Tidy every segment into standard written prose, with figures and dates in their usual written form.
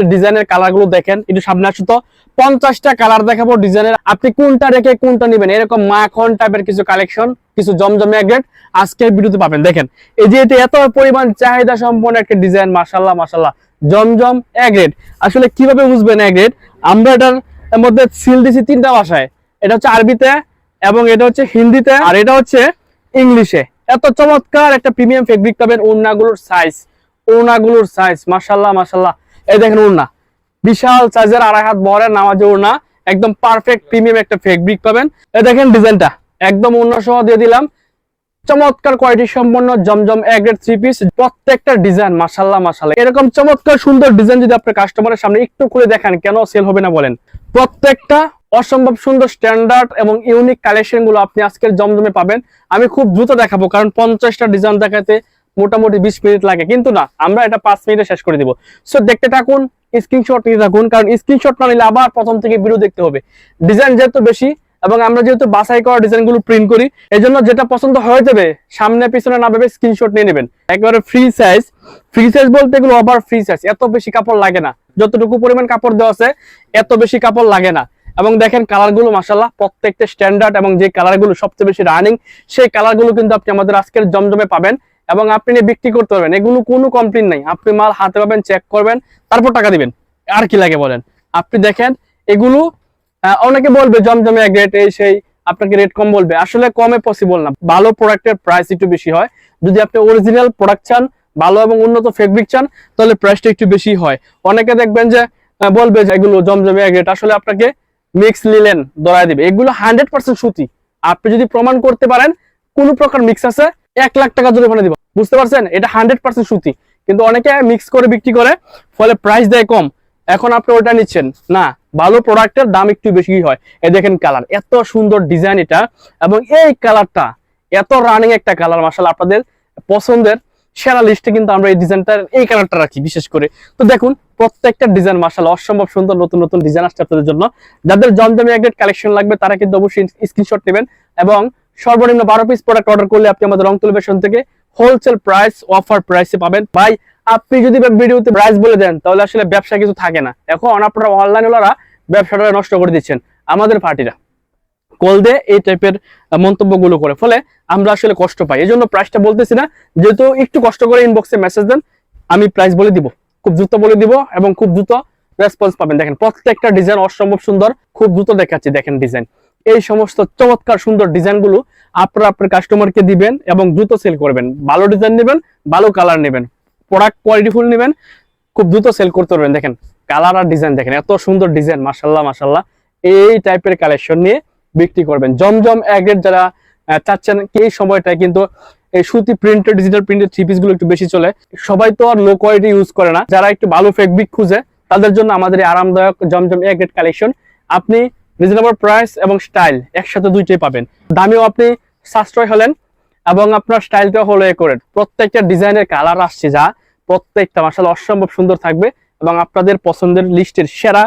আপনি ডিজাইনের কালার গুলো দেখেন, একটু সামনে আসো তো। 50টা কালার দেখাবো ডিজাইনের, আপনি কোনটা রেখে কোনটা নেবেন, এরকম মাখন টাইপের কিছু কালেকশন, কিছু জমজমে গ্রেড আজকের ভিডিওতে পাবেন। দেখেন এই যে এটা এত পরিমাণ চাহিদা সম্পন্ন একটা ডিজাইন, মাশাআল্লাহ মাশাআল্লাহ, জমজম গ্রেড। আসলে কিভাবে বুঝবেন গ্রেড? আমরা এটার মধ্যে সিল দিছি 3টা ভাষায়, এটা হচ্ছে আরবিতে, এবং এটা হচ্ছে হিন্দিতে, আর এটা হচ্ছে ইংলিশে। এত চমৎকার একটা প্রিমিয়াম ফেব্রিক পাবেন। ওড়নাগুলোর সাইজ মাশাআল্লাহ মাশাআল্লাহ, এই দেখেন ওড়না বিশাল সাইজের, 2.5 হাত বহরের নামাজে ওড়না, একদম পারফেক্ট প্রিমিয়াম একটা ফেব্রিক পাবেন। এই দেখেন ডিজাইনটা একদম ওড়না সহ দিয়ে দিলাম, চমৎকার কোয়ালিটি সম্পন্ন জমজম গ্রেড 3 পিস। প্রত্যেকটা ডিজাইন মাশাআল্লাহ মাশাআল্লাহ, এরকম চমৎকার সুন্দর ডিজাইন যদি আপনার কাস্টমারের সামনে একটু খুলে দেখান, কেন সেল হবে না বলেন? প্রত্যেকটা অসম্ভব সুন্দর স্ট্যান্ডার্ড এবং ইউনিক কালেকশন গুলো আপনি আজকের জমজমে পাবেন। আমি খুব দ্রুত দেখাবো, কারণ 50টা ডিজাইন দেখাতে মোটামুটি 20 মিনিট লাগে, কিন্তু না, আমরা এটা 5 মিনিটে শেষ করে দিব। সো দেখতে থাকুন, স্ক্রিনশট নিতে থাকুন, কারণ স্ক্রিনশট না নিলে আবার প্রথম থেকে ভিডিও দেখতে হবে। ডিজাইন যেহেতু বেশি এবং আমরা যেহেতু বাছাই করা ডিজাইন গুলো প্রিন্ট করি, এই জন্য যেটা পছন্দ হয়ে যাবে সামনে পিছনে না ভেবে স্ক্রিনশট নিয়ে নেবেন। একেবারে ফ্রি সাইজ বলতে এগুলো আবার ফ্রি সাইজ, এত বেশি কাপড় লাগে না, যতটুকু পরিমাণ কাপড় দেওয়া আছে এত বেশি কাপড় লাগে না। এবং দেখেন কালার গুলো মাশাআল্লাহ প্রত্যেকটা স্ট্যান্ডার্ড, এবং যে কালার গুলো সবচেয়ে বেশি রানিং সেই কালার গুলো কিন্তু আপনি আমাদের আজকের জমজমে পাবেন, এবং আপনি নিয়ে বিক্রি করতে পারবেন। এগুলো কোনো কমপ্লেইন নাই, আপনি মাল হাতে পাবেন, চেক করবেন, তারপর টাকা দিবেন। আর কি লাগে বলেন? আপনি দেখেন এগুলো অনেকে বলবে জমজমে গ্রেড এই সেই, আপনাকে রেট কম বলবে, আসলে কমে পসিবল না। ভালো প্রোডাক্টের প্রাইস একটু বেশি হয়। যদি আপনি অরিজিনাল প্রোডাক্ট চান, ভালো এবং উন্নত ফেব্রিক চান, তাহলে প্রাইসটা একটু বেশি হয়। অনেকে দেখবেন যে বলবে যে এগুলো জমজমে গ্রেড, আসলে আপনাকে মিক্স লিলেন ধরায় দিবে। এগুলো 100% সুতি। আপনি যদি প্রমাণ করতে পারেন কোন প্রকার মিক্স আছে, 1 লাখ টাকা জরিমানা দিব। বুঝতে পারছেন? এটা 100% সুতি, কিন্তু অনেকে মিক্স করে বিক্রি করে, ফলে প্রাইস দেয় কম। এখন আপনি ওটা নিচ্ছেন না, ভালো প্রোডাক্টের দাম একটু বেশি হয়। এই দেখেন কালার, এত সুন্দর ডিজাইন এটা, এবং এই কালারটা এত রানিং একটা কালার, মাশাআল্লাহ আপনাদের পছন্দের সেরা লিস্টে কিন্তু আমরা এই ডিজাইনটার এই কালারটা রাখি বিশেষ করে। তো দেখুন প্রত্যেকটা ডিজাইন মাশাআল্লাহ অসম্ভব সুন্দর, নতুন নতুন ডিজাইন আসছে আপনাদের জন্য। যাদের জমজমে গ্রেড কালেকশন লাগবে তারা কিন্তু অবশ্যই স্ক্রিনশট নেবেন, এবং সর্বনিম্ন 12 পিস প্রোডাক্ট অর্ডার করলে আপনি আমাদের রংতুলি ফ্যাশন থেকে হোলসেল প্রাইস অফার প্রাইসে পাবেন। ভাই আপনি যদি ভিডিওতে প্রাইস বলে দেন তাহলে আসলে ব্যবসা কিছু থাকে না। এখন আপনারা অনলাইন ওলারা ব্যবসাটা নষ্ট করে দিচ্ছেন, আমাদের পার্টিরা কল দিয়ে এই টাইপের মন্তব্যগুলো করে, ফলে আমরা আসলে কষ্ট পাই। এই জন্য প্রাইসটা বলতেছি না, যেহেতু একটু কষ্ট করে ইনবক্সে মেসেজ দেন, আমি প্রাইস বলে দিব, খুব দ্রুত বলে দিব, এবং খুব দ্রুত রেসপন্স পাবেন। দেখেন প্রত্যেকটা ডিজাইন অসম্ভব সুন্দর, খুব দ্রুত দেখাচ্ছি। দেখেন ডিজাইন, এই সমস্ত চমৎকার সুন্দর ডিজাইন গুলো আপনারা আপনার কাস্টমারকে দিবেন এবং দ্রুত সেল করবেন। ভালো ডিজাইন নেবেন, ভালো কালার নেবেন, প্রোডাক্ট কোয়ালিটিফুল নেবেন, খুব দ্রুত সেল করতে পারবেন। দেখেন কালার আর ডিজাইন দেখেন, এত সুন্দর ডিজাইন মাশাআল্লাহ মাশাআল্লাহ। এই টাইপের কালেকশন নিয়ে বিক্রি করবেন। জমজম গ্রেড যারা চাচ্ছেন, এই সময়টায় কিন্তু এই সুতি প্রিন্টেড, ডিজিটাল প্রিন্টেড 3 পিস গুলো একটু বেশি চলে। সবাই তো আর লো কোয়ালিটি ইউজ করে না, যারা একটু ভালো ফেব্রিক খুঁজে তাদের জন্য আমাদের এই আরামদায়ক জমজম গ্রেড কালেকশন। আপনি রিজনেবল প্রাইস এবং স্টাইল একসাথে দুইটাই পাবেন। দামেও আপনি সাশ্রয় হলেন এবং আপনার স্টাইলটাও হলো করে। প্রত্যেকটা ডিজাইনের কালার আসছে, যা প্রত্যেকটা মাশাআল্লাহ অসম্ভব সুন্দর থাকবে, এবং আপনাদের পছন্দের লিস্টের সেরা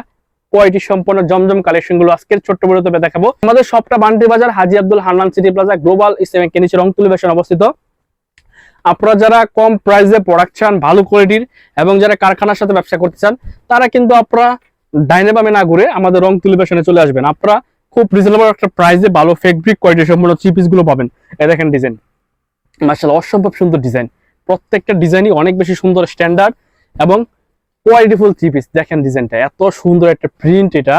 কোয়ালিটি সম্পন্ন জমজম কালেকশন গুলো আজকের ছোট্ট ভিডিওতে দেখাবো। আমাদের সবটা Banti Bazar, Haji Abdul Hannan City Plaza, Global Islamic নিচে রংতুলি ফ্যাশন অবস্থিত। আপনারা যারা কম প্রাইসে প্রোডাক্ট চান, ভালো কোয়ালিটির, এবং যারা কারখানার সাথে ব্যবসা করতে চান, তারা কিন্তু আপনারা ডাইনে বামে না ঘুরে আমাদের রংতুলি ফ্যাশনে চলে আসবেন। আপনারা খুব রিজনেবল একটা প্রাইসে ভালো ফেব্রিক কোয়ালিটি সম্পন্ন 3 পিস গুলো পাবেন। এই দেখেন ডিজাইন মাশাআল্লাহ অসম্ভব সুন্দর ডিজাইন, প্রত্যেকটা ডিজাইনই অনেক বেশি সুন্দর, স্ট্যান্ডার্ড এবং কোয়ালিটিফুল 3 পিস। দেখেন ডিজাইনটা এত সুন্দর একটা প্রিন্ট, এটা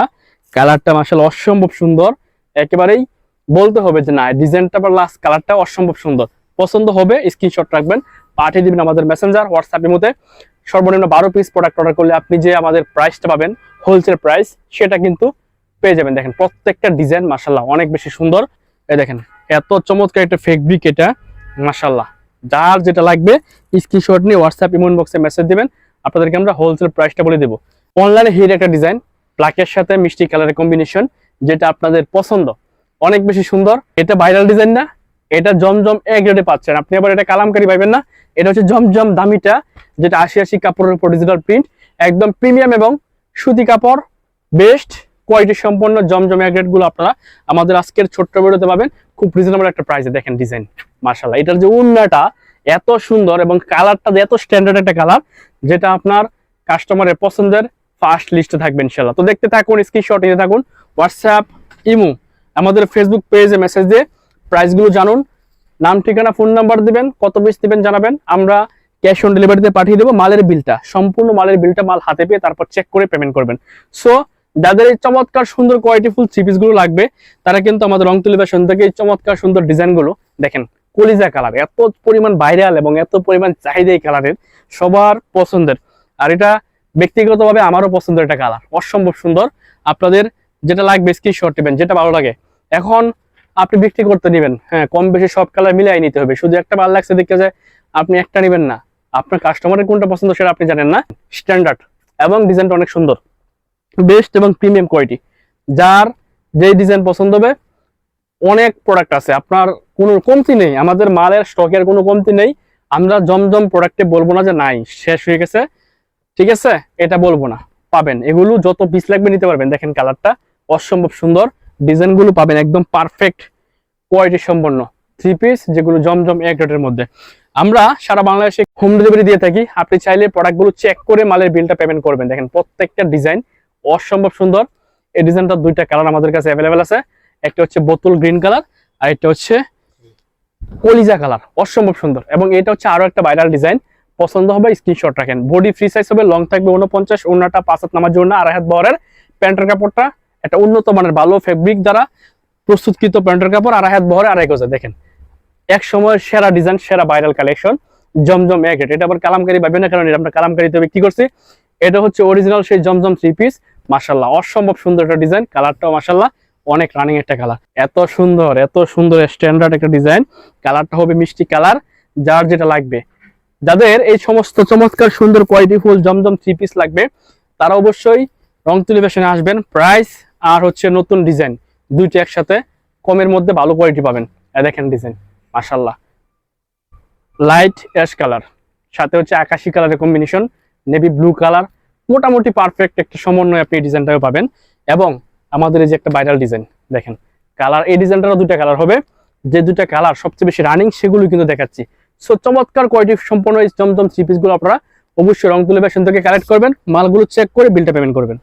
কালারটা মাশাআল্লাহ অসম্ভব সুন্দর। একেবারেই বলতে হবে যে না, ডিজাইনটা বা লাস্ট কালারটা অসম্ভব সুন্দর। পছন্দ হবে স্ক্রিনশট রাখবেন, পাঠিয়ে দিবেন আমাদের মেসেঞ্জার হোয়াটসঅ্যাপের মধ্যে। সর্বনিম্ন 12 পিস প্রোডাক্ট অর্ডার করলে আপনি যে আমাদের প্রাইসটা পাবেন, হোলসেল প্রাইস, সেটা কিন্তু পেয়ে যাবেন। দেখেন প্রত্যেকটা ডিজাইন মাশাআল্লাহ অনেক বেশি সুন্দর। এই দেখেন এত চমৎকার একটা ফেব্রিক, এটা মাশাআল্লাহ। যার যেটা লাগবে স্ক্রিনশট নিয়ে হোয়াটসঅ্যাপ ইনবক্সে মেসেজ দিবেন, আপনাদেরকে আমরা হোলসেল প্রাইসটা বলে দেবো। অনলাইনে হিট একটা ডিজাইন, ব্ল্যাকের সাথে মিষ্টি কালারের কম্বিনেশন, যেটা আপনাদের পছন্দ, অনেক বেশি সুন্দর। এটা ভাইরাল ডিজাইন না, এটা জমজম গ্রেডে পাচ্ছেন আপনি। আবার এটা কালামকারী পাইবেন না, এটা হচ্ছে জমজম দামিটা, যেটা 80 কাপড়ের উপর ডিজিটাল প্রিন্ট, একদম প্রিমিয়াম এবং সুতি কাপড়, বেস্ট কোয়ালিটি সম্পন্ন জমজম গ্রেড গুলো আপনারা আমাদের আজকের ছোট্ট ভিডিওতে পাবেন খুব রিজনেবল একটা প্রাইসে। দেখেন ডিজাইন মাশাআল্লাহ, এটার যে ওড়নাটা এত সুন্দর এবং কালারটা এত স্ট্যান্ডার্ড একটা কালার, যেটা আপনার কাস্টমারের পছন্দের ফার্স্ট লিস্টে থাকবে ইনশাল্লাহ। তো দেখতে থাকুন, স্ক্রিনশট নিতে থাকুন, হোয়াটসঅ্যাপ, ইমো, আমাদের ফেসবুক পেজে মেসেজ দিয়ে প্রাইসগুলো জানুন। নাম, ঠিকানা, ফোন নাম্বার দিবেন, কত পিস দিবেন জানাবেন, আমরা ক্যাশ অন ডেলিভারিতে পাঠিয়ে দেবো। মালের বিলটা, সম্পূর্ণ মালের বিলটা মাল হাতে পেয়ে তারপর চেক করে পেমেন্ট করবেন। সো যাদের এই চমৎকার সুন্দর কোয়ালিটিফুল থ্রি পিস গুলো লাগবে তারা কিন্তু আমাদের রংতুলি ফ্যাশন থেকে এই চমৎকার সুন্দর ডিজাইন গুলো দেখেন, কলিজা কালার, এত পরিমাণ ভাইরাল এবং এত পরিমাণ চাহিদা এই কালারের, সবার পছন্দের। আর এটা ব্যক্তিগতভাবে আমারও পছন্দের একটা কালার, অসম্ভব সুন্দর। আপনাদের যেটা লাগবে স্ক্রিনশট নেবেন, যেটা ভালো লাগে। এখন আপনি বিক্রি করতে নেবেন, হ্যাঁ, কম বেশি সব কালার মিলাই নিতে হবে। শুধু একটা ভালো লাগছে দেখতে যায় আপনি একটা নেবেন না, আপনার কাস্টমারের কোনটা পছন্দ সেটা আপনি জানেন না। স্ট্যান্ডার্ড এবং ডিজাইনটা অনেক সুন্দর, বেস্ট এবং প্রিমিয়াম কোয়ালিটি। যার যেই ডিজাইন পছন্দ হবে, অনেক প্রোডাক্ট আছে, আপনার কোনো কমতি নেই, আমাদের মালের স্টকের কোনো কমতি নেই। আমরা জমজম প্রোডাক্টে বলবো না যে নাই, শেষ হয়ে গেছে, ঠিক আছে, এটা বলবো না। পাবেন এগুলো, যত পিস লাগবে নিতে পারবেন। দেখেন কালারটা অসম্ভব সুন্দর, ডিজাইনগুলো পাবেন একদম পারফেক্ট কোয়ালিটি সম্পন্ন থ্রি পিস, যেগুলো জমজম এক রেটের মধ্যে। আমরা সারা বাংলাদেশে হোম ডেলিভারি দিয়ে থাকি। আপনি চাইলে প্রোডাক্টগুলো চেক করে মালের বিলটা পেমেন্ট করবেন। দেখেন প্রত্যেকটা ডিজাইন অসম্ভব সুন্দর। এই ডিজাইনটা দুইটা কালার আমাদের কাছে অ্যাভেলেবেল আছে, একটা হচ্ছে বোতল গ্রিন কালার আর একটা হচ্ছে কলিজা কালার, অসম্ভব সুন্দর। এবং এটা হচ্ছে আরো একটা ভাইরাল ডিজাইন, পছন্দ হবে স্ক্রিনশট রাখেন। বডি ফ্রি সাইজ হবে, লং থাকবে 49, ওন্নাটা 5 হাত নামার জন্য 2.5 হাত বহরের। প্যান্টের কাপড়টা একটা উন্নত মানের ভালো ফেব্রিক দ্বারা প্রস্তুতকৃত প্যান্টের কাপড়, 2.5 হাত বহরে 2.5 গজে। দেখেন এক সময়ের সেরা ডিজাইন, সেরা ভাইরাল কালেকশন, জমজম এক রেট। এটা আবার কালামকারী পাবেন না, কারণ আমরা কালামকারীতে বিক্রি করছি। এটা হচ্ছে অরিজিনাল সেই জমজম থ্রি পিস, মাশাআল্লাহ অসম্ভব সুন্দর একটা ডিজাইন। কালারটাও মাশাআল্লাহ অনেক রানিং একটা কালার, এত সুন্দর স্ট্যান্ডার্ড একটা ডিজাইন। কালারটা হবে মিষ্টি কালার, যার যেটা লাগবে। যাদের এই সমস্ত চমৎকার সুন্দর কোয়ালিটিফুল জমজম থ্রি পিস লাগবে তারা অবশ্যই রংতুলি ফ্যাশনে আসবেন। প্রাইস আর হচ্ছে নতুন ডিজাইন দুইটা একসাথে কমের মধ্যে ভালো কোয়ালিটি পাবেন। দেখেন ডিজাইন মাশাআল্লাহ, লাইট অ্যাশ কালার, সাথে হচ্ছে আকাশি কালারের কম্বিনেশন, নেভি ব্লু কালার, মোটামুটি পারফেক্ট একটা সমন্বয় আপনি এই ডিজাইনটাও পাবেন। এবং আমাদের এই যে একটা ভাইরাল ডিজাইন দেখেন কালার, এই ডিজাইনটারও দুইটা কালার হবে। যে দুইটা কালার সবচেয়ে বেশি রানিং সেগুলো কিন্তু দেখাচ্ছি। সো চমৎকার কোয়ালিটি সম্পন্ন এই জমজম থ্রি পিস গুলো আপনারা অবশ্যই রংতুলি ফ্যাশন থেকে কালেক্ট করবেন, মালগুলো চেক করে বিলটা পেমেন্ট করবেন।